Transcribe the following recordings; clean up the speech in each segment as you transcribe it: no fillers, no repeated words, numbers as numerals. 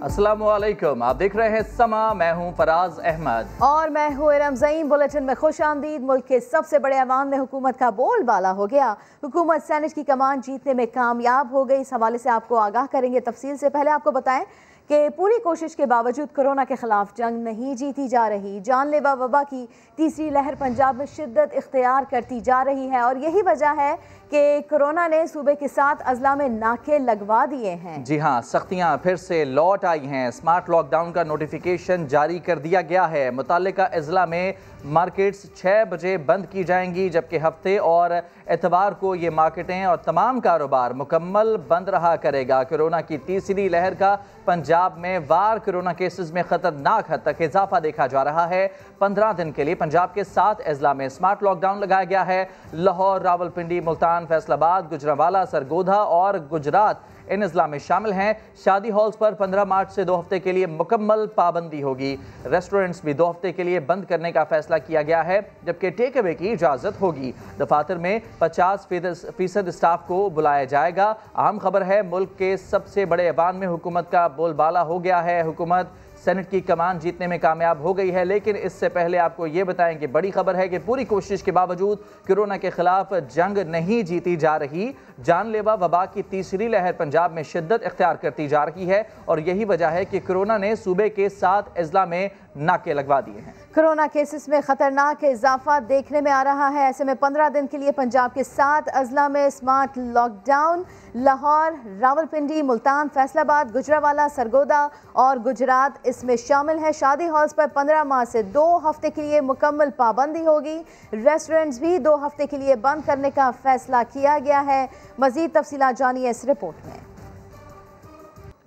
अस्सलामुअलैकुम, आप देख रहे हैं समा। मैं हूं फराज अहमद और मैं हूं इरम ज़ईन। बुलेटिन में खुश आमदीद। मुल्क के सबसे बड़े ऐवान में हुकूमत का बोलबाला हो गया। हुकूमत सेनेट की कमान जीतने में कामयाब हो गई। इस हवाले से आपको आगाह करेंगे तफसील से। पहले आपको बताएं कि पूरी कोशिश के बावजूद कोरोना के खिलाफ जंग नहीं जीती जा रही। जानलेवा वबा की तीसरी लहर पंजाब में शिद्दत इख्तियार करती जा रही है और यही वजह है कि कोरोना ने सूबे के 7 अजला में नाके लगवा दिए हैं। जी हाँ, सख्तियाँ फिर से लौट आई हैं। स्मार्ट लॉकडाउन का नोटिफिकेशन जारी कर दिया गया है। मुताल्लिका अजला में मार्केट्स 6 बजे बंद की जाएंगी, जबकि हफ्ते और एतवार को ये मार्केटें और तमाम कारोबार मुकम्मल बंद रहा करेगा। कोरोना की तीसरी लहर का पंजाब में वार कोरोना केसेस में खतरनाक हद तक इजाफा देखा जा रहा है। 15 दिन के लिए पंजाब के 7 अजला में स्मार्ट लॉकडाउन लगाया गया है। लाहौर, रावलपिंडी, मुल्तान, फैसलाबाद, गुजरांवाला, सरगोधा और गुजरात इन अजला में शामिल हैं। शादी हॉल्स पर 15 मार्च से 2 हफ्ते के लिए मुकम्मल पाबंदी होगी। रेस्टोरेंट्स भी 2 हफ्ते के लिए बंद करने का फैसला किया गया है, जबकि टेक अवे की इजाज़त होगी। दफातर में 50% स्टाफ को बुलाया जाएगा। अहम खबर है, मुल्क के सबसे बड़े ऐवान में हुकूमत का बोलबाला हो गया है। हुकूमत सेनेट की कमान जीतने में कामयाब हो गई है। लेकिन इससे पहले आपको ये बताएं कि बड़ी खबर है कि पूरी कोशिश के बावजूद कोरोना के खिलाफ जंग नहीं जीती जा रही। जानलेवा वबा की तीसरी लहर पंजाब में शिद्दत इख्तियार करती जा रही है और यही वजह है कि कोरोना ने सूबे के 7 अजला में नाके लगवा दिए हैं। कोरोना केसेस में खतरनाक इजाफा देखने में आ रहा है। ऐसे में 15 दिन के लिए पंजाब के 7 अजला में स्मार्ट लॉकडाउन। लाहौर, रावलपिंडी, मुल्तान, फैसलाबाद, गुजरांवाला, सरगोदा और गुजरात इसमें शामिल है। शादी हॉल्स पर 15 मार्च से 2 हफ्ते के लिए मुकम्मल पाबंदी होगी। रेस्टोरेंट्स भी 2 हफ्ते के लिए बंद करने का फैसला किया गया है। मजीद तफसीलात जानिए इस रिपोर्ट में।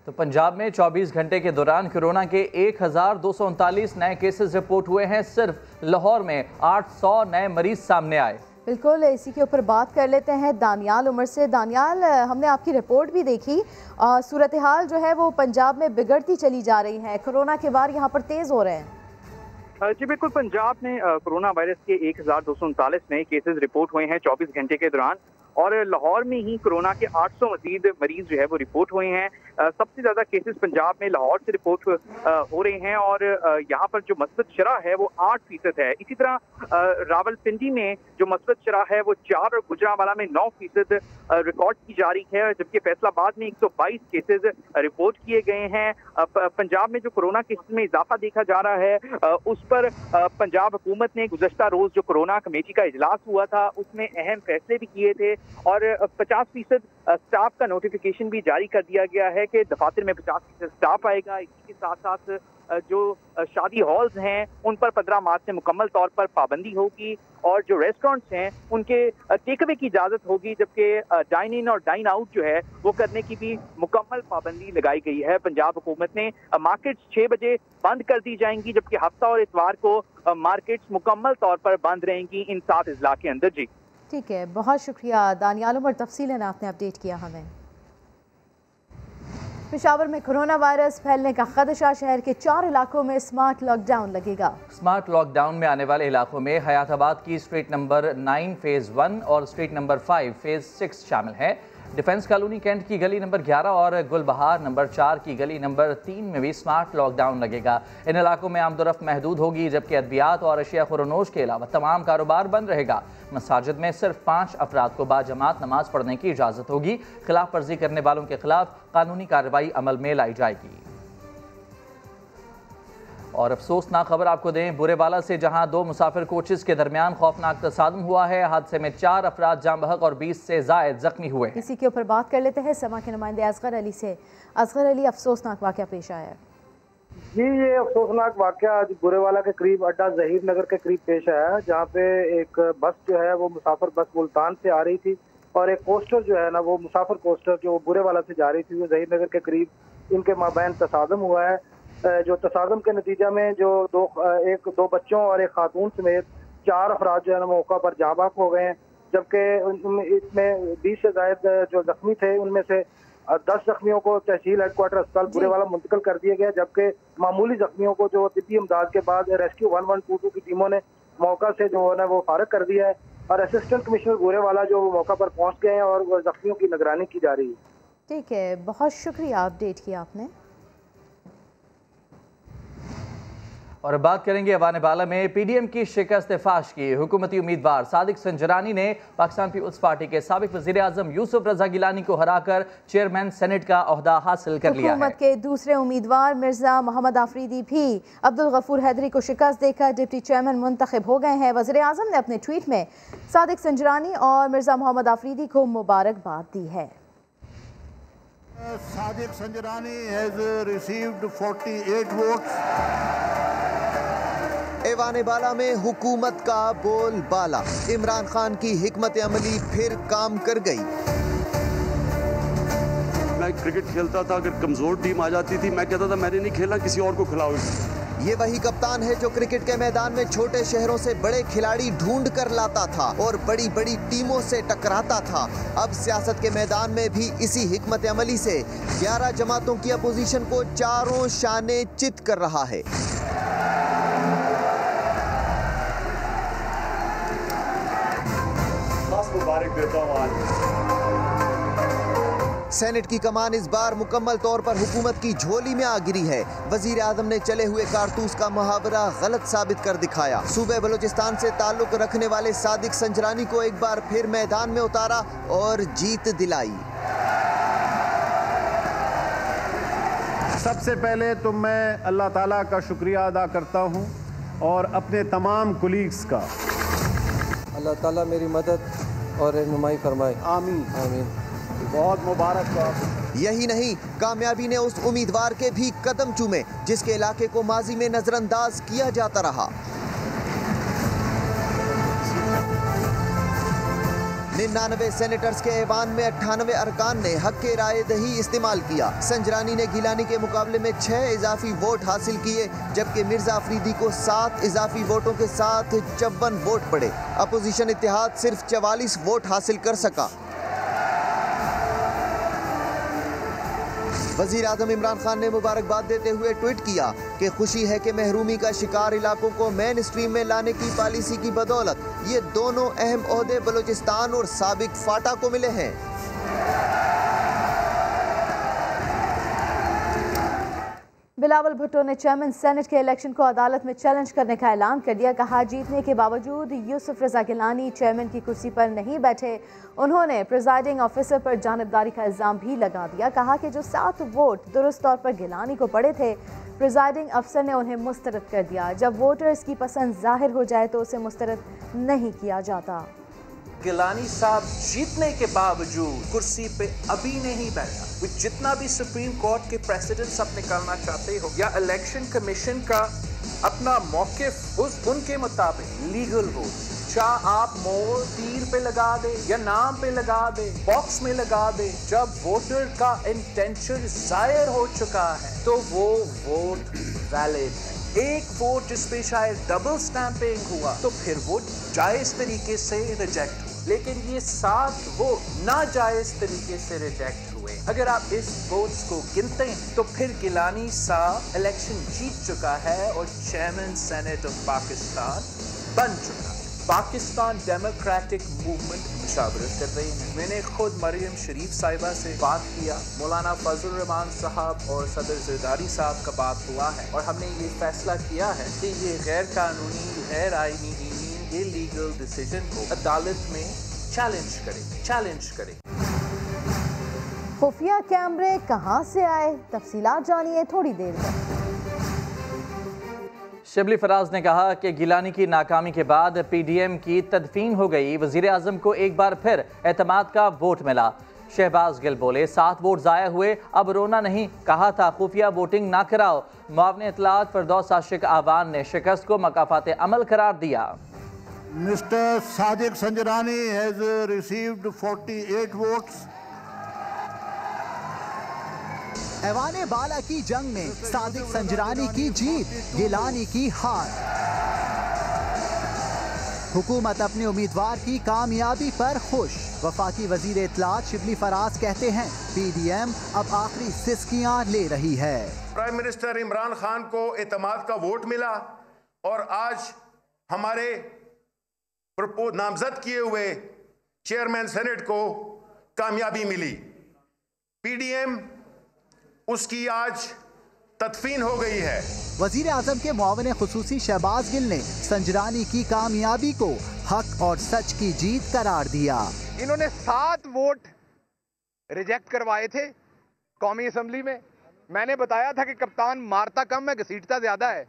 तो पंजाब में 24 घंटे के दौरान कोरोना के 1239 नए केसेस रिपोर्ट हुए हैं। सिर्फ लाहौर में 800 नए मरीज सामने आए। बिल्कुल, इसी के ऊपर बात कर लेते हैं दानियाल उमर से। दानियाल, हमने आपकी रिपोर्ट भी देखी। सूरत हाल जो है वो पंजाब में बिगड़ती चली जा रही है। कोरोना के वार यहाँ पर तेज हो रहे हैं। जी बिल्कुल, पंजाब में कोरोना वायरस के 1239 नए केसेस रिपोर्ट हुए हैं 24 घंटे के दौरान और लाहौर में ही कोरोना के 800 मजीद मरीज जो है वो रिपोर्ट हुए हैं। सबसे ज़्यादा केसेस पंजाब में लाहौर से रिपोर्ट हो रहे हैं और यहाँ पर जो मस्बत शरह है वो 8% है। इसी तरह रावलपिंडी में जो मस्बत शरह है वो 4 और गुजरांवाला में 9% रिकॉर्ड की जा रही है, जबकि फैसलाबाद में 122 केसेस रिपोर्ट किए गए हैं। पंजाब में जो कोरोना केसेस में इजाफा देखा जा रहा है उस पर पंजाब हुकूमत ने गुज़श्ता रोज़ जो कोरोना कमेटी का इजलास हुआ था उसमें अहम फैसले भी किए थे और 50% स्टाफ का नोटिफिकेशन भी जारी कर दिया गया है कि दफातर में 50% स्टाफ आएगा। इसी के साथ साथ जो शादी हॉल्स हैं उन पर 15 मार्च से मुकम्मल तौर पर पाबंदी होगी और जो रेस्टोरेंट्स हैं उनके टेक अवे की इजाज़त होगी, जबकि डाइन इन और डाइन आउट जो है वो करने की भी मुकम्मल पाबंदी लगाई गई है। पंजाब हुकूमत ने मार्केट्स 6 बजे बंद कर दी जाएंगी, जबकि हफ्ता और इतवार को मार्केट्स मुकम्मल तौर पर बंद रहेंगी इन 7 अजला के अंदर। जी ठीक है, बहुत शुक्रिया दानियाल उमर, तफसीलन आपने अपडेट किया हमें। पेशावर में कोरोना वायरस फैलने का खदशा, शहर के 4 इलाकों में स्मार्ट लॉकडाउन लगेगा। स्मार्ट लॉकडाउन में आने वाले इलाकों में हयाताबाद की स्ट्रीट नंबर 9 फेज़ 1 और स्ट्रीट नंबर 5 फेज़ 6 शामिल है। डिफेंस कॉलोनी कैंट की गली नंबर 11 और गुलबहार नंबर 4 की गली नंबर 3 में भी स्मार्ट लॉकडाउन लगेगा। इन इलाकों में आमदोरफ्त महदूद होगी, जबकि अद्वियात और अशिया खुरनोश के अलावा तमाम कारोबार बंद रहेगा। मसाजिद में सिर्फ 5 अफराद को बाजमात नमाज पढ़ने की इजाज़त होगी। खिलाफ वर्जी करने वालों के खिलाफ कानूनी कार्रवाई अमल में लाई जाएगी। और अफसोसनाक खबर आपको दें, बुरेवाला से जहां 2 मुसाफिर कोचेस के दरमियान खौफनाक तसादुम हुआ है। हादसे में 4 अफराद जाँ बहक और 20 से जायद जख्मी हुए। इसी के ऊपर बात कर लेते हैं समा के नुमाइंदे असगर अली से। असगर अली, अफसोसनाक वाक़या पेश आया है। जी, ये अफसोसनाक वाक़या आज बुरेवाला के करीब अड्डा जहीर नगर के करीब पेश आया है, जहाँ पे एक बस जो है वो मुसाफिर बस मुल्तान से आ रही थी और एक कोस्टर जो है ना वो मुसाफिर कोस्टर जो बुरेवाला से जा रही थी वो जहीर नगर के करीब इनके माबैन तसादुम हुआ है। जो तसादुम के नतीजा में जो दो बच्चों और एक खातून समेत 4 अफराद जो है ना मौका पर जाँ बहक हो गए हैं, जबकि इसमें 20 से ज्यादा जो जख्मी थे उनमें से 10 जख्मियों को तहसील हेडक्वार्टर अस्पताल बुरेवाला मुंतकिल कर दिया गया, जबकि मामूली जख्मियों को जो तिब्बी इमदाद के बाद रेस्क्यू 1122 की टीमों ने मौका से जो है ना वो फारिग कर दिया है और असिस्टेंट कमिश्नर बुरेवाला जो मौका पर पहुंच गए हैं और जख्मियों की निगरानी की जा रही है। ठीक है, बहुत शुक्रिया अपडेट किया आपने। और बात करेंगे अवाने बाला में पीडीएम की शिकस्त फाश की। हुकूमती उम्मीदवार सादिक संजरानी ने पाकिस्तान पीपल्स पार्टी के साबिक वजीर आजम यूसुफ रजा गिलानी को हराकर चेयरमैन सेनेट का ओहदा हासिल कर लिया है। हुकूमत के दूसरे उम्मीदवार मिर्जा मोहम्मद आफरीदी भी अब्दुल गफूर हैदरी को शिकस्त देकर डिप्टी चेयरमैन मुंतखब हो गए हैं। वजीर आजम ने अपने ट्वीट में सादिक संजरानी और मिर्जा मोहम्मद आफरीदी को मुबारकबाद दी है। Sadiq Sanjarani has received 48 votes. ऐवाने बाला में हुकूमत का बोल बाला, इमरान खान की हिकमत अमली फिर काम कर गई। मैं क्रिकेट खेलता था, अगर कमजोर टीम आ जाती थी मैं कहता था मैंने नहीं खेला, किसी और को खिलाओ। ये वही कप्तान है जो क्रिकेट के मैदान में छोटे शहरों से बड़े खिलाड़ी ढूंढ कर लाता था और बड़ी बड़ी टीमों से टकराता था। अब सियासत के मैदान में भी इसी हिकमत अमली से 11 जमातों की अपोजिशन को चारों शाने चित कर रहा है। मुबारक देता हूं आज। सेनेट की कमान इस बार मुकम्मल तौर पर हुकूमत की झोली में आ गिरी है। वजीर आजम ने चले हुए कारतूस का मुहावरा गलत साबित कर दिखाया। सूबे बलूचिस्तान से ताल्लुक रखने वाले सादिक संजरानी को एक बार फिर मैदान में उतारा और जीत दिलाई। सबसे पहले तो मैं अल्लाह ताला का शुक्रिया अदा करता हूं और अपने तमाम कुलीग्स का। अल्लाह ताला मेरी मदद और रहनुमाई फरमाए। आमीन आमीन। बहुत मुबारक। यही नहीं, कामयाबी ने उस उम्मीदवार के भी कदम चूमे जिसके इलाके को माजी में नजरअंदाज किया जाता रहा। 99 सेनेटर्स के ऐवान में 98 अरकान ने हक के राय दही इस्तेमाल किया। संजरानी ने गिलानी के मुकाबले में 6 इजाफी वोट हासिल किए, जबकि मिर्जा अफरीदी को 7 इजाफी वोटों के साथ 54 वोट पड़े। अपोजिशन इत्तेहाद सिर्फ 44 वोट हासिल कर सका। वजीर आजम इमरान खान ने मुबारकबाद देते हुए ट्वीट किया कि खुशी है कि महरूमी का शिकार इलाकों को मेन स्ट्रीम में लाने की पॉलिसी की बदौलत ये दोनों अहम ओहदे बलूचिस्तान और साबिक फाटा को मिले हैं। बिलावल भुट्टो ने चेयरमैन सेनेट के इलेक्शन को अदालत में चैलेंज करने का ऐलान कर दिया। कहा, जीतने के बावजूद यूसुफ रजा गिलानी चेयरमैन की कुर्सी पर नहीं बैठे। उन्होंने प्रिजाइडिंग ऑफिसर पर जानिबदारी का इल्ज़ाम भी लगा दिया। कहा कि जो 7 वोट दुरुस्त तौर पर गिलानी को पड़े थे, प्रिजाइडिंग अफसर ने उन्हें मुस्तरद कर दिया। जब वोटर्स की पसंद जाहिर हो जाए तो उसे मुस्तरद नहीं किया जाता। गिलानी साहब जीतने के बावजूद कुर्सी पे अभी नहीं बैठा। जितना भी सुप्रीम कोर्ट के प्रेसिडेंट्स आप निकालना चाहते हो या इलेक्शन कमीशन का अपना मौकिफ उनके मुताबिक लीगल हो, चाहे आप मोहर तीर पे लगा दे या नाम पे लगा दे, बॉक्स में लगा दे, जब वोटर का इंटेंशन जाहिर हो चुका है तो वो वोट वैलिड है। एक वोट जिसपे शायद डबल स्टैंपिंग हुआ तो फिर वो जायज तरीके से रिजेक्ट हुआ, लेकिन ये 7 वोट नाजायज तरीके से रिजेक्ट हुए। अगर आप इस वोट्स को गिनते हैं तो फिर गिलानी साहब इलेक्शन जीत चुका है और चेयरमैन सेनेट ऑफ पाकिस्तान बन चुका है। पाकिस्तान डेमोक्रेटिक मूवमेंट मुशावरत कर रही है। मैंने खुद मरियम शरीफ साहिबा से बात किया, मौलाना फजल रहमान साहब और सदर जरदारी साहब का बात हुआ है और हमने ये फैसला किया है कि ये गैर कानूनी, गैर आईनी, इलीगल डिसीजन को अदालत में चैलेंज करें। खुफिया कैमरे कहां से आए, तफसीलात जानिए थोड़ी देर में। शिबली फराज ने कहा कि गिलानी की नाकामी के बाद पीडीएम की तदफीन हो गई। वजीर आजम को एक बार फिर एतमाद का वोट मिला। शहबाज गिल बोले, 7 वोट ज़ाया हुए, अब रोना नहीं। कहा था खुफिया वोटिंग ना कराओ। मुआवने इत्तलात फरदौस आशिक आवान ने शिकस्त को मकाफात अमल करार दिया। Mister Sadiq Sanjrani has received 48 votes. ऐवाने बाला की जंग में सादिक संजरानी की जीत, गिलानी की हार। हुकूमत अपने उम्मीदवार की कामयाबी पर खुश। वफाकी वजीर इत्तलात शिबली फराज कहते हैं, पीडीएम अब आखिरी सिस्कियां ले रही है। प्राइम मिनिस्टर इमरान खान को एतमाद का वोट मिला और आज हमारे नामजद किए हुए चेयरमैन सेनेट को कामयाबी मिली। पीडीएम उसकी आज तदफीन हो गई है। वजीर आजम के मुआविन खुसूसी शहबाज गिल ने संजरानी की कामयाबी को हक और सच की जीत करार दिया। इन्होंने 7 वोट रिजेक्ट करवाए थे कौमी असम्बली में। मैंने बताया था कि कप्तान मारता कम है घसीटता ज्यादा है,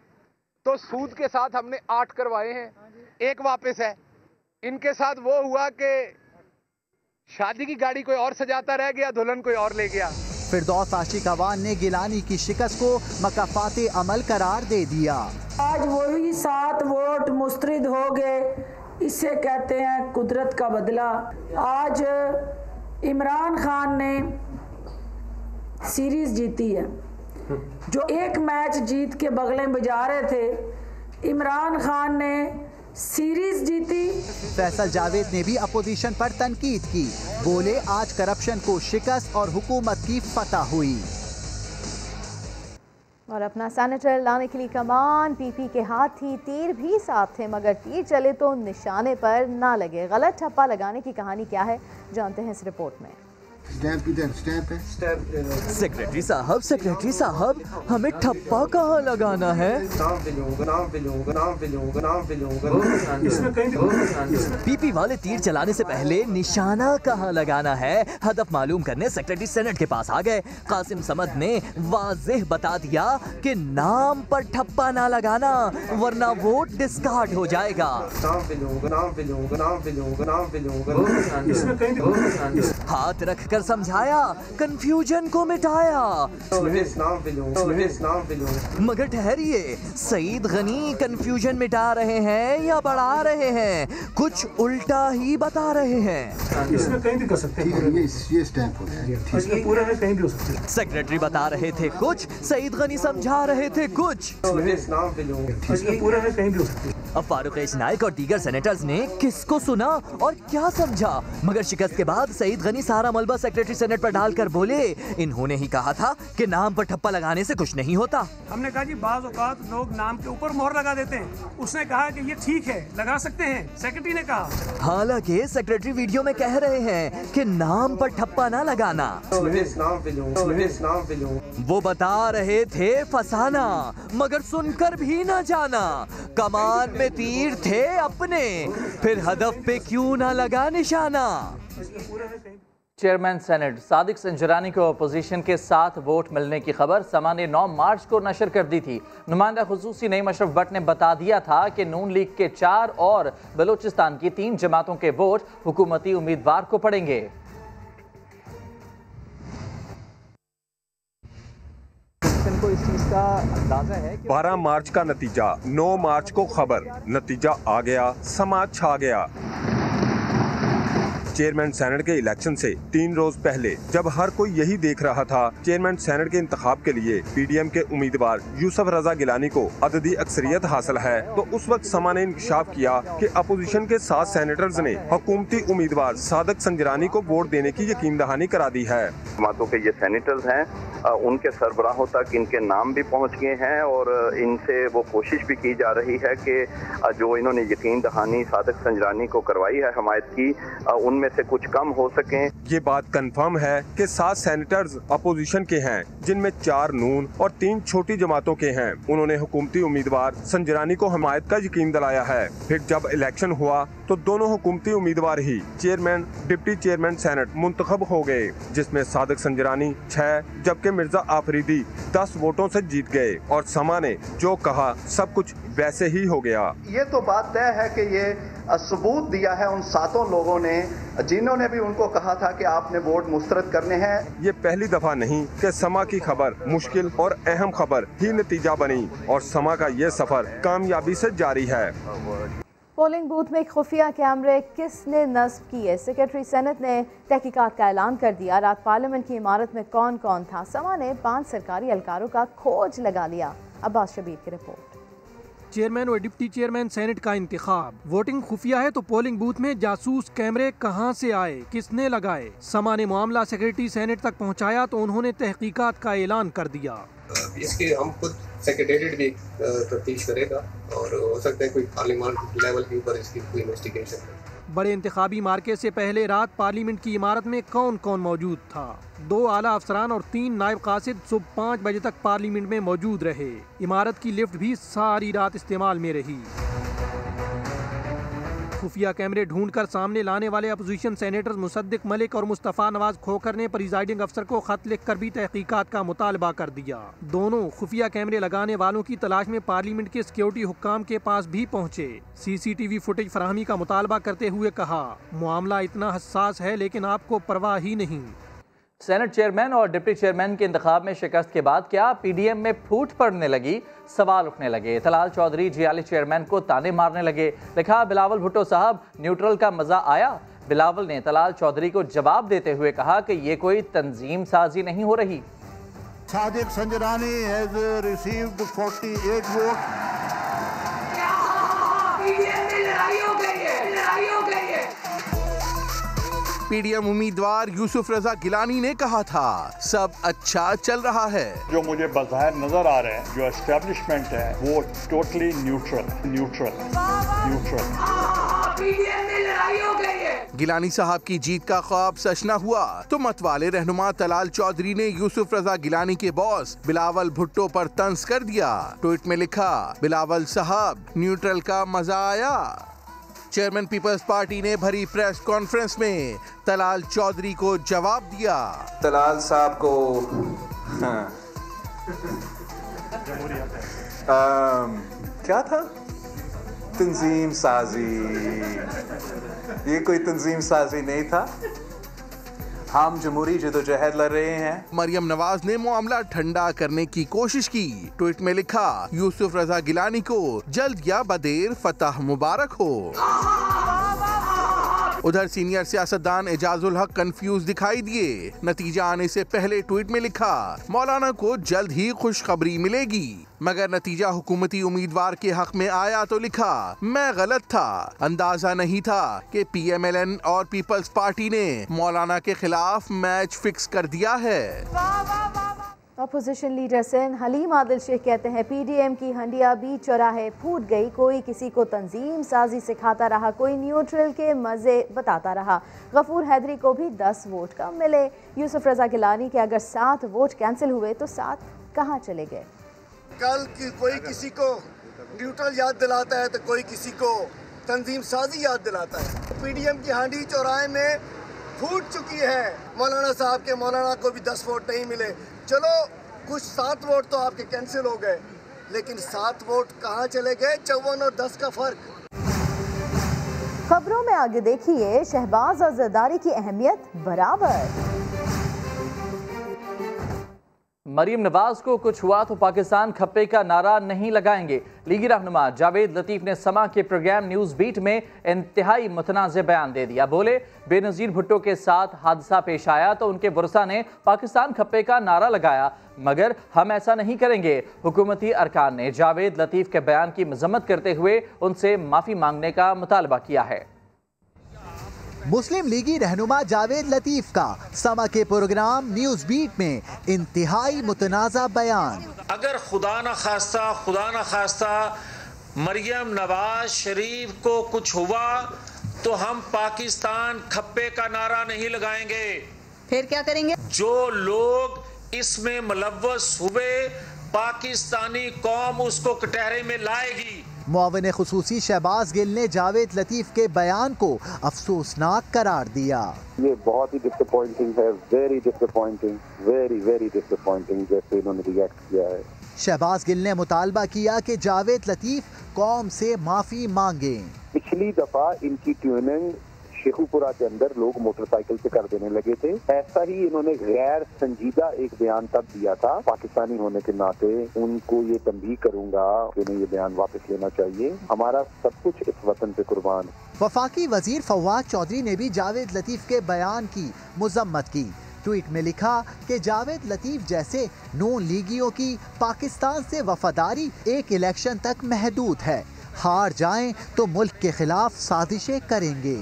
तो सूद के साथ हमने 8 करवाए हैं, 1 वापस है। इनके साथ वो हुआ कि शादी की गाड़ी कोई और सजाता रह गया, दुल्हन कोई और ले गया। फिरदौस आशिक अवान ने गिलानी की शिकस्त को मकाफाते अमल करार दे दिया। आज वही 7 वोट मुस्तरद हो गए, इसे कहते हैं कुदरत का बदला। आज इमरान खान ने सीरीज जीती है, जो 1 मैच जीत के बगले बजा रहे थे, इमरान खान ने सीरीज जीती। फैसल जावेद ने भी अपोजिशन पर तनकीद की, बोले आज करप्शन को शिकस्त और हुकूमत की फतह हुई। और अपना सैनिटर लाने के लिए कमान पीपी के हाथ थी, तीर भी साथ थे, मगर तीर चले तो निशाने पर ना लगे। गलत ठप्पा लगाने की कहानी क्या है, जानते हैं इस रिपोर्ट में। सेक्रेटरी साहब हमें ठप्पा कहाँ लगाना है? पीपी वाले तीर चलाने से पहले निशाना कहाँ लगाना है, हदफ मालूम करने सेक्रेटरी सेनेट के पास आ गए। कासिम समद ने वाज़ेह बता दिया कि नाम पर ठप्पा ना लगाना वरना वोट डिस्कार्ड हो जाएगा। हाथ रखकर समझाया, कंफ्यूजन को मिटाया। मगर ठहरिए, सईद गनी कंफ्यूजन मिटा रहे हैं या बढ़ा रहे हैं? कुछ उल्टा ही बता रहे हैं। इसमें कहीं भी कर सकते हैं, ये स्टैंप हो गया, इसमें पूरा है, कहीं भी हो सकते हैं। सेक्रेटरी बता रहे थे कुछ, सईद गनी समझा रहे थे कुछ। इसमें पूरा है, कहीं भी हो सकते हैं। अब फारूक नाइक और दीगर सेनेटर्स ने किसको सुना और क्या समझा? मगर शिकस्त के बाद सईद गनी सारा मलबा सेक्रेटरी सेनेट पर डालकर बोले, इन्होंने ही कहा था कि नाम पर ठप्पा लगाने से कुछ नहीं होता। हमने कहा जी बाज़ औक़ात लोग नाम के ऊपर मोहर लगा देते हैं। उसने कहा कि ये ठीक है, लगा सकते हैं, सेक्रेटरी ने कहा। हालांकि सेक्रेटरी वीडियो में कह रहे हैं कि नाम पर ठप्पा ना लगाना। वो बता रहे थे फसाना, मगर सुनकर भी ना जाना। कमान में तीर थे अपने, फिर हदफ पे क्यों ना लगा निशाना। चेयरमैन सेनेट सादिक संजरानी को अपोजिशन के 7 वोट मिलने की खबर समा ने 9 मार्च को नशर कर दी थी। नुमाइंदा खुसूसी नईम अशरफ भट्ट ने बता दिया था कि नून लीग के 4 और बलूचिस्तान की 3 जमातों के वोट हुकूमती उम्मीदवार को पड़ेंगे। को इस चीज का अंदाजा है कि 12 मार्च का नतीजा, 9 मार्च को खबर, नतीजा आ गया, समा छा गया। चेयरमैन सेनेट के इलेक्शन से 3 रोज पहले जब हर कोई यही देख रहा था चेयरमैन सेनेट के इंतखाब के लिए पीडीएम के उम्मीदवार यूसुफ रजा गिलानी को अददी अक्सरियत हासिल है, तो उस वक्त समा ने इंकशाफ किया कि अपोजिशन के 7 सेनेटर्स ने हुकूमती उम्मीदवार सादिक संजरानी को वोट देने की यकीन दहानी करा दी है। जमातों के ये सेनेटर्स हैं, उनके सरबराहों तक इनके नाम भी पहुँच गए हैं और इनसे वो कोशिश भी की जा रही है कि जो इन्होंने यकीन दहानी सादिक संजरानी को करवाई है हमायत की, उनमें से कुछ कम हो सके। ये बात कंफर्म है कि 7 सेनेटर्स अपोजिशन के हैं, जिनमें 4 नून और 3 छोटी जमातों के हैं। उन्होंने हुकूमती उम्मीदवार संजरानी को हमायत का यकीन दिलाया है। फिर जब इलेक्शन हुआ तो दोनों हुकूमती उम्मीदवार ही चेयरमैन डिप्टी चेयरमैन सेनेट मुंतखब हो गए, जिसमें सादिक संजरानी 6 जबकि मिर्जा आफरीदी 10 वोटों से जीत गए और समा ने जो कहा सब कुछ वैसे ही हो गया। ये तो बात तय है कि ये सबूत दिया है उन 7 लोगों ने जिन्होंने भी उनको कहा था कि आपने वोट मुस्तरद करने हैं। ये पहली दफा नहीं कि समा की खबर मुश्किल और अहम खबर ही नतीजा बनी और समा का ये सफर कामयाबी से जारी है। पोलिंग बूथ में खुफिया कैमरे किसने नस्ब किए? सेक्रेटरी सेनेट ने तहकीकात का ऐलान कर दिया। रात पार्लियामेंट की इमारत में कौन कौन था? समा ने 5 सरकारी एहलकारों का खोज लगा लिया। अब्बास शबीर की रिपोर्ट। चेयरमैन और डिप्टी चेयरमैन सेनेट का इंतखाब, वोटिंग खुफिया है तो पोलिंग बूथ में जासूस कैमरे कहां से आए, किसने लगाए? समा ने मामला सेक्रेटरी सेनेट तक पहुंचाया तो उन्होंने तहकीकात का ऐलान कर दिया। इसके हम खुद सेक्रेटेरिएट भी तफ्तीश करेगा और हो सकता है कोई पार्लियामेंट लेवल के ऊपर इसकी कोई इन्वेस्टिगेशन है। बड़े इंतखाबी मार्के से पहले रात पार्लियामेंट की इमारत में कौन कौन मौजूद था? 2 आला अफसरान और 3 नायब कासिद सुबह 5 बजे तक पार्लियामेंट में मौजूद रहे। इमारत की लिफ्ट भी सारी रात इस्तेमाल में रही। खुफिया कैमरे ढूंढकर सामने लाने वाले अपोजिशन सेनेटर्स मुसद्दिक मलिक और मुस्तफ़ा नवाज खोखर ने प्रिजाइडिंग अफसर को खत लिखकर भी तहकीकात का मुतालबा कर दिया। दोनों खुफिया कैमरे लगाने वालों की तलाश में पार्लियामेंट के सिक्योरिटी हुक्काम के पास भी पहुंचे। CCTV फुटेज फराहमी का मुतालबा करते हुए कहा, मामला इतना हसास है लेकिन आपको परवाह ही नहीं। सेनेट चेयरमैन और डिप्टी चेयरमैन के इंतखाब में शिकस्त के बाद क्या PDM में फूट पड़ने लगी? सवाल उठने लगे। तलाल चौधरी जियाली चेयरमैन को ताने मारने लगे। लिखा, बिलावल भुट्टो साहब, न्यूट्रल का मजा आया? बिलावल ने तलाल चौधरी को जवाब देते हुए कहा कि ये कोई तंजीम साजी नहीं हो रही। Sadiq Sanjrani has received 48 vote. PDM उम्मीदवार यूसुफ रजा गिलानी ने कहा था, सब अच्छा चल रहा है। जो मुझे बाज़ाहिर नजर आ रहे हैं, जो एस्टेब्लिशमेंट है वो टोटली न्यूट्रल। गिलानी साहब की जीत का ख्वाब सच न हुआ तो मत वाले रहनुमा तलाल चौधरी ने यूसुफ रजा गिलानी के बॉस बिलावल भुट्टो पर तंज कर दिया। ट्वीट में लिखा, बिलावल साहब, न्यूट्रल का मजा आया। चेयरमैन पीपल्स पार्टी ने भरी प्रेस कॉन्फ्रेंस में तलाल चौधरी को जवाब दिया। तलाल साहब को क्या था? तंजीम साजी। ये कोई तंजीम साजी नहीं था। हम जमहूरी जदोजहद लड़ रहे हैं। मरियम नवाज ने मामला ठंडा करने की कोशिश की। ट्वीट में लिखा, यूसुफ रजा गिलानी को जल्द या बदेर फतह मुबारक हो। उधर सीनियर सियासतदान एजाजुल हक कंफ्यूज दिखाई दिए। नतीजा आने से पहले ट्वीट में लिखा, मौलाना को जल्द ही खुशखबरी मिलेगी, मगर नतीजा हुकूमती उम्मीदवार के हक में आया तो लिखा, मैं गलत था, अंदाजा नहीं था कि PMLN और पीपल्स पार्टी ने मौलाना के खिलाफ मैच फिक्स कर दिया है। अपोजिशन लीडर सिंध हलीम आदिल शेख कहते हैं, PDM की हंडिया बीच चौराहे फूट गई। कोई किसी को तंजीम साजी सिखाता रहा, कोई न्यूट्रल के मजे बताता रहा। गफूर हैदरी को भी 10 वोट कम मिले। यूसुफ रजा गिलानी के अगर 7 वोट कैंसिल हुए तो 7 कहाँ चले गए? कल की कोई किसी को न्यूट्रल याद दिलाता है तो कोई किसी को तंजीम साजी याद दिलाता है। PDM की हांडी चौराहे में फूट चुकी है। मौलाना साहब के मौलाना को भी 10 वोट नहीं मिले। चलो कुछ 7 वोट तो आपके कैंसिल हो गए, लेकिन 7 वोट कहाँ चले गए? 54 और 10 का फर्क। खबरों में आगे देखिए, शहबाज और जरदारी की अहमियत बराबर। मरीम नवाज को कुछ हुआ तो पाकिस्तान खप्पे का नारा नहीं लगाएंगे। लीगी रहनुमा जावेद लतीफ ने समा के प्रोग्राम न्यूज़ बीट में इंतहाई मुतनाज़ बयान दे दिया। बोले, बेनज़ीर भुट्टो के साथ हादसा पेश आया तो उनके बुरसा ने पाकिस्तान खप्पे का नारा लगाया, मगर हम ऐसा नहीं करेंगे। हुकूमती अरकान ने जावेद लतीफ के बयान की मजम्मत करते हुए उनसे माफ़ी मांगने का मुतालबा किया है। मुस्लिम लीगी रहनुमा जावेद लतीफ का समा के प्रोग्राम न्यूज़ बीट में इंतहाई मुतनाज़ा बयान। अगर खुदा न खास्ता मरियम नवाज शरीफ को कुछ हुआ तो हम पाकिस्तान खप्पे का नारा नहीं लगाएंगे। फिर क्या करेंगे? जो लोग इसमें मुलव्वस हुए, पाकिस्तानी कौम उसको कटहरे में लाएगी। मुआविन खुसूसी शहबाज गिल ने जावेद लतीफ के बयान को अफसोसनाक करार दिया। ये बहुत ही डिसअपॉइंटिंग है, वेरी डिसअपॉइंटिंग, वेरी डिसअपॉइंटिंग जैसे इन्होंने रिएक्ट किया है। शहबाज गिल ने मुतालबा किया कि जावेद लतीफ कौम से माफी मांगे। पिछली दफा इनकी ट्यूनिंग शेखुपुरा के अंदर लोग मोटरसाइकिल से कर देने लगे थे। ऐसा ही इन्होंने गैर संजीदा एक बयान तब दिया था। पाकिस्तानी होने के नाते उनको ये तंबीह करूंगा कि इन्हें ये बयान वापस लेना चाहिए। हमारा सब कुछ इस वतन पे कुर्बान। वफाकी वजीर फवाद चौधरी ने भी जावेद लतीफ के बयान की मुजम्मत की। ट्वीट में लिखा कि जावेद लतीफ जैसे नून लीगियों की पाकिस्तान से वफादारी एक इलेक्शन तक महदूद है। हार जाएं तो मुल्क के खिलाफ साजिशें करेंगे।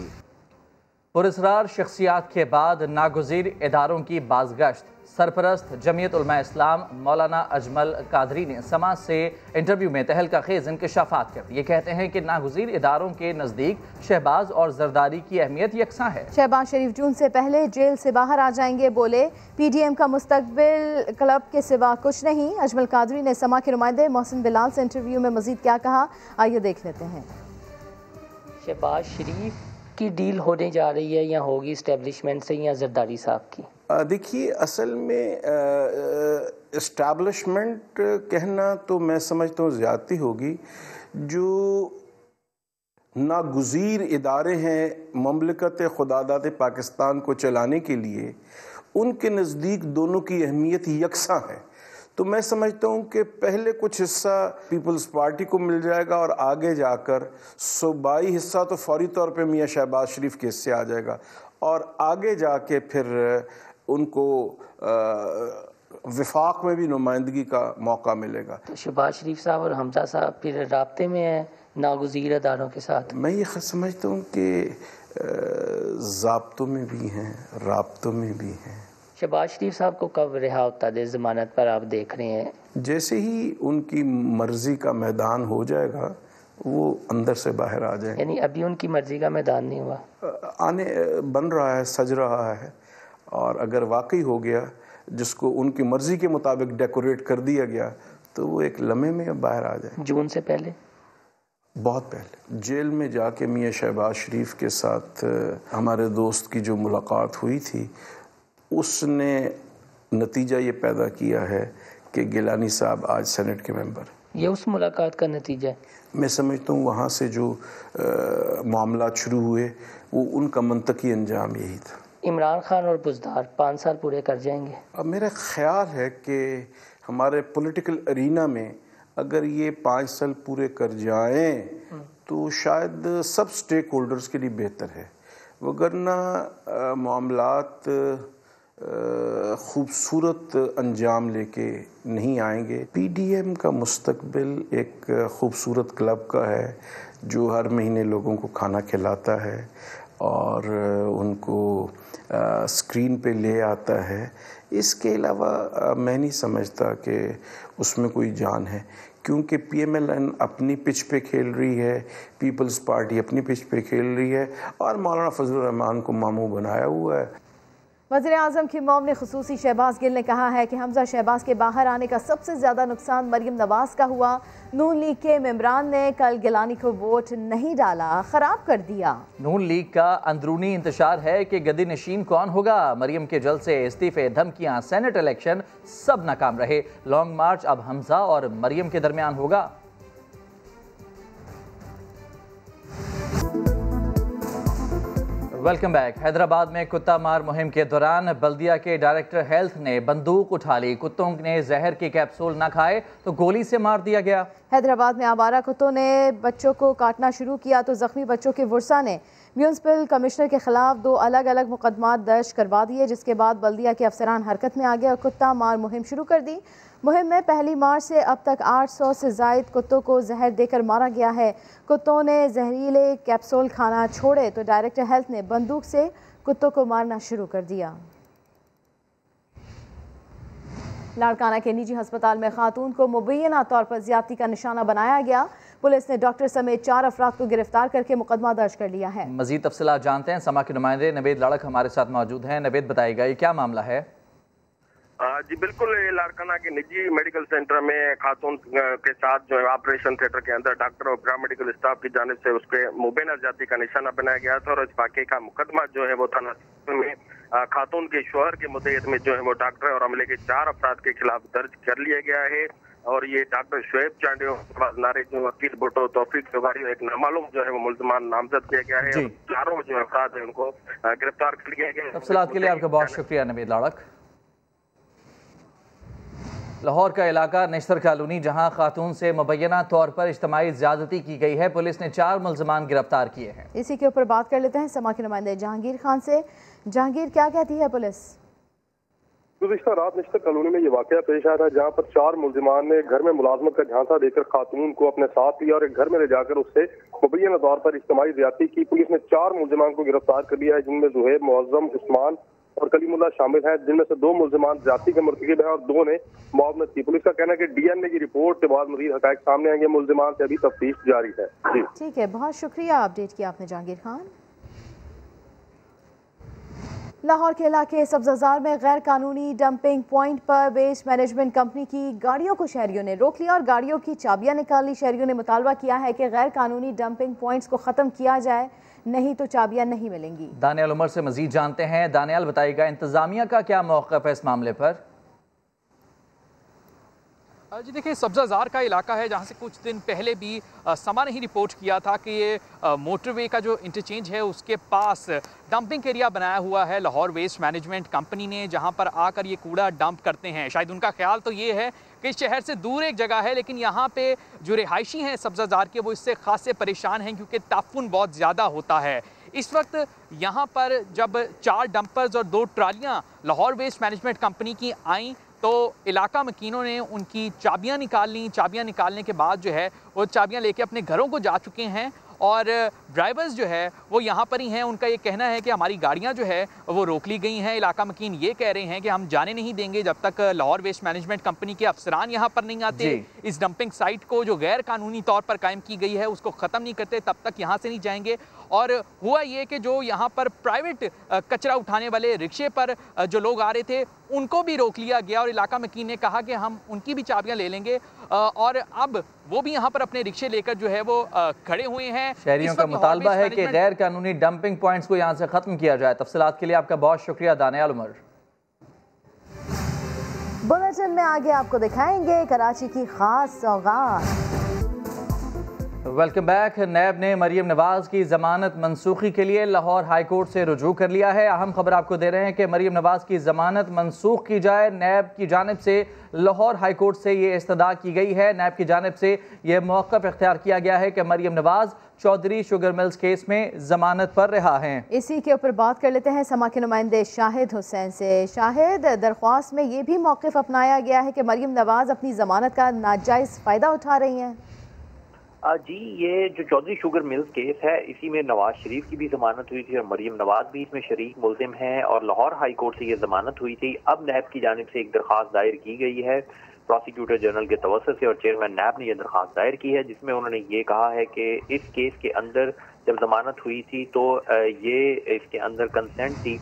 पुरस्कार शख्सियात के बाद नागुज़ीर इदारों की बाज़गश्त। सरपरस्त जमीयत उलमा इस्लाम मौलाना अजमल कादरी ने समाज से इंटरव्यू में तहलका खेज इंकशाफात कर दिए। कहते हैं कि नागुज़ीर इदारों के नज़दीक शहबाज और जरदारी की अहमियत यकसां है। शहबाज शरीफ जून से पहले जेल से बाहर आ जाएंगे। बोले PDM का मुस्तकबिल क्लब के सिवा कुछ नहीं। अजमल कादरी ने समा के नुमाइंदे मोहसिन बिलाल से इंटरव्यू में मजीद क्या कहा, आइए देख लेते हैं। शहबाज शरीफ की डील होने जा रही है या होगी इस्टेब्लिशमेंट से या जरदारी साहब की? देखिए, असल में इस्टेब्लिशमेंट कहना तो मैं समझता हूँ ज़्यादती होगी। जो नागुज़ीर इदारे हैं ममलकत खुदादात पाकिस्तान को चलाने के लिए, उनके नज़दीक दोनों की अहमियत यकसां है। तो मैं समझता हूँ कि पहले कुछ हिस्सा पीपल्स पार्टी को मिल जाएगा और आगे जाकर सूबाई हिस्सा तो फौरी तौर पे मियाँ शहबाज शरीफ के हिस्से आ जाएगा और आगे जाके फिर उनको विफाक में भी नुमाइंदगी का मौका मिलेगा। तो शहबाज शरीफ साहब और हमजा साहब फिर राब्ते में हैं नागुज़ीर इदारों के साथ? मैं ये समझता हूँ कि ज़ाब्तों में भी हैं, राब्तों में भी हैं। शहबाज शरीफ साहब को कब रिहा होता है ज़मानत पर, आप देख रहे हैं? जैसे ही उनकी मर्जी का मैदान हो जाएगा वो अंदर से बाहर आ जाएंगे। यानी अभी उनकी मर्जी का मैदान नहीं हुआ? आने बन रहा है, सज रहा है, और अगर वाकई हो गया जिसको उनकी मर्जी के मुताबिक डेकोरेट कर दिया गया तो वो एक लम्हे में बाहर आ जाए। जून से पहले? बहुत पहले जेल में जाके मियाँ शहबाज शरीफ के साथ हमारे दोस्त की जो मुलाकात हुई थी उसने नतीजा ये पैदा किया है कि गिलानी साहब आज सेनेट के मेंबर। ये उस मुलाकात का नतीजा है? मैं समझता हूँ वहाँ से जो मामला शुरू हुए वो उनका मंतकी अंजाम यही था। इमरान खान और बुज़दार 5 साल पूरे कर जाएंगे? अब मेरा ख्याल है कि हमारे पॉलिटिकल अरीना में अगर ये 5 साल पूरे कर जाएं तो शायद सब स्टेक होल्डर्स के लिए बेहतर है, वगरना मामलात खूबसूरत अंजाम लेके नहीं आएंगे। PDM का मुस्तकबिल एक खूबसूरत क्लब का है जो हर महीने लोगों को खाना खिलाता है और उनको स्क्रीन पे ले आता है। इसके अलावा मैं नहीं समझता कि उसमें कोई जान है, क्योंकि PMLN अपनी पिच पे खेल रही है, पीपल्स पार्टी अपनी पिच पे खेल रही है और मौलाना फजलुर रहमान को मामू बनाया हुआ है। वज़ीर आज़म की मॉम ने खुसूसी शहबाज गिल ने कहा है कि हमजा शहबाज के बाहर आने का सबसे ज़्यादा नुकसान मरियम नवाज का हुआ। नून लीग के मेंबरान ने कल गिलानी को वोट नहीं डाला, खराब कर दिया। नून लीग का अंदरूनी इंतशार है कि गद्दी नशीन कौन होगा। मरियम के जल्द से इस्तीफे, धमकियां, सेनेट इलेक्शन सब नाकाम रहे। लॉन्ग मार्च अब हमजा और मरियम के दरमियान होगा। Welcome back. हैदराबाद में कुत्ता मार मुहिम के दौरान बल्दिया के डायरेक्टर हेल्थ ने बंदूक उठा ली। कुत्तों ने जहर की कैप्सूल न खाए तो गोली से मार दिया गया। हैदराबाद में आवारा कुत्तों ने बच्चों को काटना शुरू किया तो जख्मी बच्चों के वर्सा ने म्यूनसिपल कमिश्नर के खिलाफ 2 अलग अलग मुकदमात दर्ज करवा दिए, जिसके बाद बल्दिया के अफसरान हरकत में आ गए और कुत्ता मार मुहिम शुरू कर दी। मुहिम में पहली मार्च से अब तक 800 से जायद कुत्तों को जहर देकर मारा गया है। कुत्तों ने जहरीले कैप्सूल खाना छोड़े तो डायरेक्टर हेल्थ ने बंदूक से कुत्तों को मारना शुरू कर दिया। लाड़काना के निजी अस्पताल में खातून को मुबैना तौर पर ज्यादती का निशाना बनाया गया। पुलिस ने डॉक्टर समेत 4 अफराद को गिरफ्तार करके मुकदमा दर्ज कर लिया है। मजीद तफसीलात जानते हैं। समा के नुमाइंदे नवेद लाड़क हमारे साथ मौजूद हैं। नवेद, बताइएगा ये क्या मामला है? जी बिल्कुल, लाड़काना के निजी मेडिकल सेंटर में खातून के साथ जो है ऑपरेशन थिएटर के अंदर डॉक्टर और पैरामेडिकल स्टाफ की जानिब से उसके मुबैना जाति का निशाना बनाया गया था और इस वाक़े का मुकदमा जो है वो थाना में खातून के शोहर के मुद्दे में जो है वो डॉक्टर और अमले के 4 अफराद के खिलाफ दर्ज कर लिया गया है। और ये डॉक्टर शुएब चांडियों नारे जो वकील भुट्टो तौफीक जोगारी एक नामालूम जो है वो मुल्जमान नामजद किया गया है। चारों जो अफराद है उनको गिरफ्तार कर लिया गया है। तफसीलात के लिए आपका बहुत शुक्रिया नवेद लाड़क। लाहौर का इलाका नेशनल कॉलोनी, जहां खातून से मुबैना तौर पर इज्तिमाई ज़्यादती की गई है, पुलिस ने 4 मुल्ज़मान गिरफ्तार किए हैं। इसी के ऊपर बात कर लेते हैं समा के नुमाइंदे जहांगीर खान से। जहांगीर, क्या कहती है पुलिस? गुज़िश्ता रात नेशनल कॉलोनी में ये वाकया पेश आया था जहाँ पर 4 मुल्जिमान ने घर में मुलाजमत का झांसा देकर खातून को अपने साथ लिया और एक घर में ले जाकर उससे मुबैना तौर पर इज्तिमाई ज़्यादती की। पुलिस ने 4 मुल्जिमान को गिरफ्तार कर लिया है, जिनमें ज़ुहैब, मुअज़्ज़म, उस्मान और कलीमुल्लाह शामिल हैं, जिनमें से 2 मुल्जिमान ज्यादती के मुर्तकिब हैं और 2 ने मुआवनत की। पुलिस का कहना है कि डीएनए की रिपोर्ट के बाद मज़ीद हक़ाइक़ सामने आएंगे। मुल्जिमान से अभी तफ्तीश जारी है। जी ठीक है, बहुत शुक्रिया अपडेट किया आपने जहांगीर खान। लाहौर के इलाके सब्ज़ाज़ार में गैर कानूनी डंपिंग पॉइंट पर वेस्ट मैनेजमेंट कंपनी की गाड़ियों को शहरियों ने रोक लिया और गाड़ियों की चाबियां निकाल ली। शहरियों ने मुतालबा किया है कि गैर कानूनी डंपिंग पॉइंट्स को ख़त्म किया जाए, नहीं तो चाबियां नहीं मिलेंगी। दानियाल उमर से मजीद जानते हैं। दानियाल, बताइएगा इंतजामिया का क्या मौक़िफ़ है इस मामले पर? जी देखिए, सब्ज़ाज़ार का इलाका है जहाँ से कुछ दिन पहले भी समा ने ही रिपोर्ट किया था कि ये मोटरवे का जो इंटरचेंज है उसके पास डंपिंग एरिया बनाया हुआ है लाहौर वेस्ट मैनेजमेंट कंपनी ने, जहाँ पर आकर ये कूड़ा डंप करते हैं। शायद उनका ख्याल तो ये है कि शहर से दूर एक जगह है, लेकिन यहाँ पे जो रिहायशी हैं सब्ज़ाज़ार के वो इससे खासे परेशान हैं क्योंकि ताफ़ुन बहुत ज़्यादा होता है। इस वक्त यहाँ पर जब 4 डंपर्स और 2 ट्रालियाँ लाहौर वेस्ट मैनेजमेंट कंपनी की आईं तो इलाका मकीनों ने उनकी चाबियां निकाल ली। चाबियां निकालने के बाद जो है वो चाबियां लेके अपने घरों को जा चुके हैं और ड्राइवर्स जो है वो यहाँ पर ही हैं। उनका ये कहना है कि हमारी गाड़ियाँ जो है वो रोक ली गई हैं। इलाका मकीन ये कह रहे हैं कि हम जाने नहीं देंगे जब तक लाहौर वेस्ट मैनेजमेंट कंपनी के अफसरान यहाँ पर नहीं आते, इस डंपिंग साइट को जो गैर कानूनी तौर पर कायम की गई है उसको ख़त्म नहीं करते, तब तक यहाँ से नहीं जाएंगे। और हुआ ये कि जो यहाँ पर प्राइवेट कचरा उठाने वाले रिक्शे पर जो लोग आ रहे थे उनको भी रोक लिया गया और इलाका मकीन ने कहा कि हम उनकी भी चाबियां ले लेंगे और अब वो भी यहाँ पर अपने रिक्शे लेकर जो है वो खड़े हुए हैं। शहरियों का मुतालबा है कि गैर कानूनी डंपिंग पॉइंट्स को यहाँ से ख़त्म किया जाए। तफसीलात के लिए आपका बहुत शुक्रिया दानियाल उमर। बुलेटिन में आगे आपको दिखाएंगे कराची की खास सौगात। Welcome back. नैब ने मरियम नवाज की जमानत मनसूखी के लिए लाहौर हाई कोर्ट से रुजू कर लिया है। अहम खबर आपको दे रहे हैं कि मरियम नवाज की जमानत मनसूख की जाए। नैब की जानिब से लाहौर हाई कोर्ट से ये इस्तदा की गई है। नैब की जानिब से यह मौक़िफ़ इख्तियार किया गया है कि Maryam Nawaz Chaudhry sugar mills case में जमानत पर रिहा हैं। इसी के ऊपर बात कर लेते हैं समा के नुमाइंदे शाहिद हुसैन से। शाहिद, दरख्वास्त में ये भी मौक़िफ़ अपनाया गया है कि मरियम नवाज अपनी जमानत का नाजायज़ फ़ायदा उठा रही हैं। जी, ये जो चौधरी शुगर मिल्स केस है इसी में नवाज शरीफ की भी जमानत हुई थी और मरियम नवाज भी इसमें शरीक मुल्जिम हैं और लाहौर हाई कोर्ट से ये जमानत हुई थी। अब नैब की जानिब से एक दरख्वास्त दायर की गई है प्रोसिक्यूटर जनरल के तवस्सुत से और चेयरमैन नैब ने यह दरख्वास्त दायर की है जिसमें उन्होंने ये कहा है कि इस केस के अंदर जब जमानत हुई थी तो ये इसके अंदर कंसेंट थी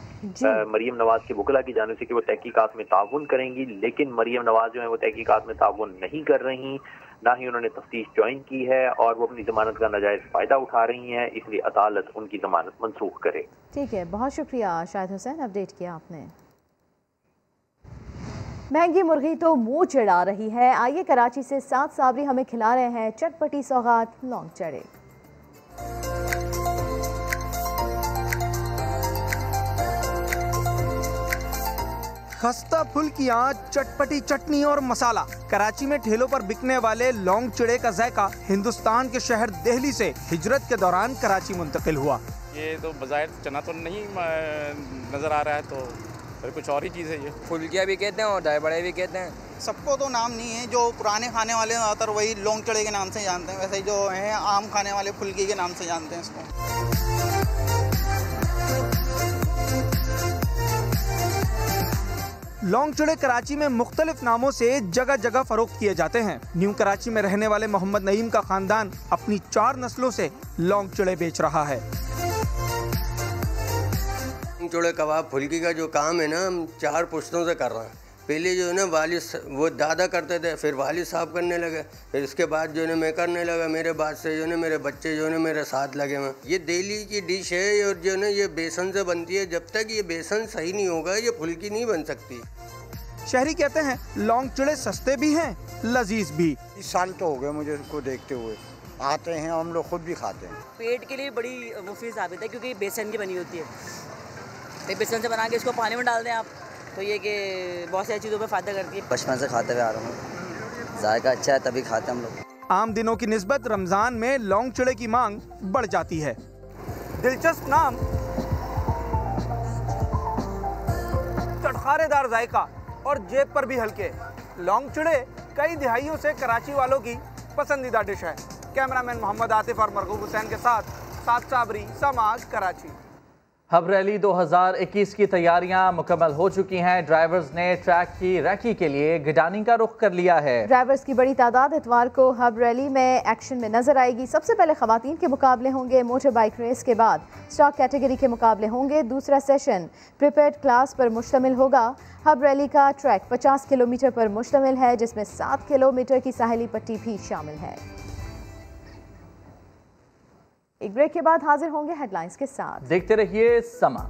मरियम नवाज के वकला की जानिब से कि वो तहकीकात में ताउन करेंगी, लेकिन मरियम नवाज जो है वो तहकीकात में ताउन नहीं कर रही, ना ही उन्होंने तफ्तीश ज्वाइन की है और वो अपनी जमानत का नाजायज़ फ़ायदा उठा रही हैं, इसलिए अदालत उनकी जमानत मनसूख करे। ठीक है, बहुत शुक्रिया शाहिद हुसैन, अपडेट किया आपने। महंगी मुर्गी तो मुंह चिढ़ा रही है। आइए कराची से सात साबरी हमें खिला रहे हैं चटपटी सौगात लौंग चढ़े। खस्ता फुल की आंच, चटपटी चटनी और मसाला। कराची में ठेलों पर बिकने वाले लौंग चिड़े का जायका हिंदुस्तान के शहर दिल्ली से हिजरत के दौरान कराची मुंतकिल हुआ। ये तो बज़ाहिर चना तो नहीं नजर आ रहा है, तो फिर कुछ और ही चीज़ है। ये फुल्किया भी कहते हैं और दाल बड़े भी कहते हैं। सबको तो नाम नहीं है, जो पुराने खाने वाले ज़्यादातर वही लौंग चढ़े के नाम से जानते हैं, वैसे ही जो हैं आम खाने वाले फुल्की के नाम से जानते हैं इसको। लौंग चढ़े कराची में मुख्तलिफ नामों से जगह जगह फरोख्त किए जाते हैं। न्यू कराची में रहने वाले मोहम्मद नईम का खानदान अपनी 4 नस्लों से लौंग चढ़े बेच रहा है। लौंग चढ़े कबाब फुल्की का जो काम है ना, हम 4 पुश्तों से कर रहे हैं। पहले जो है ना वालिद वो दादा करते थे, फिर वालिद साहब करने लगे, फिर इसके बाद जो है मैं करने लगा, मेरे बाद से जो है मेरे बच्चे जो है मेरे साथ लगे हुए। ये दिल्ली की डिश है और जो है ना ये बेसन से बनती है। जब तक ये बेसन सही नहीं होगा ये फुल्की नहीं बन सकती। शहरी कहते हैं लौंग चिड़े सस्ते भी हैं, लजीज भी। 20 साल तो हो गए मुझे इसको देखते हुए, आते हैं हम लोग खुद भी खाते हैं। पेट के लिए बड़ी मुफीद साबित है क्योंकि बेसन की बनी होती है, तो बेसन से बना के इसको पानी में डाल दें आप, तो ये कि बहुत सारी चीज़ों पे फ़ायदा करती है। बचपन से खाते हुए आ रहा हूँ, जायका अच्छा है तभी खाते हम लोग। आम दिनों की निस्बत रमज़ान में लौंग चिड़े की मांग बढ़ जाती है। दिलचस्प नाम, चटखारेदार जायका और जेब पर भी हल्के। लौंग चिड़े कई दिहाइयों से कराची वालों की पसंदीदा डिश है। कैमरामैन मोहम्मद आतिफ और मरगूब हुसैन के साथ सात साबरी, समाज, कराची। हब रैली 2021 की तैयारियां मुकम्मल हो चुकी हैं। ड्राइवर्स ने ट्रैक की रैकी के लिए गिडानी का रुख कर लिया है। ड्राइवर्स की बड़ी तादाद इतवार को हब रैली में एक्शन में नजर आएगी। सबसे पहले खवातीन के मुकाबले होंगे। मोटर बाइक रेस के बाद स्टॉक कैटेगरी के मुकाबले होंगे। दूसरा सेशन प्रिपेयर्ड क्लास पर मुश्तमिल होगा। हब रैली का ट्रैक 50 किलोमीटर पर मुश्तमिल है, जिसमें 7 किलोमीटर की साहिली पट्टी भी शामिल है। एक ब्रेक के बाद हाजिर होंगे हेडलाइंस के साथ। देखते रहिए समा।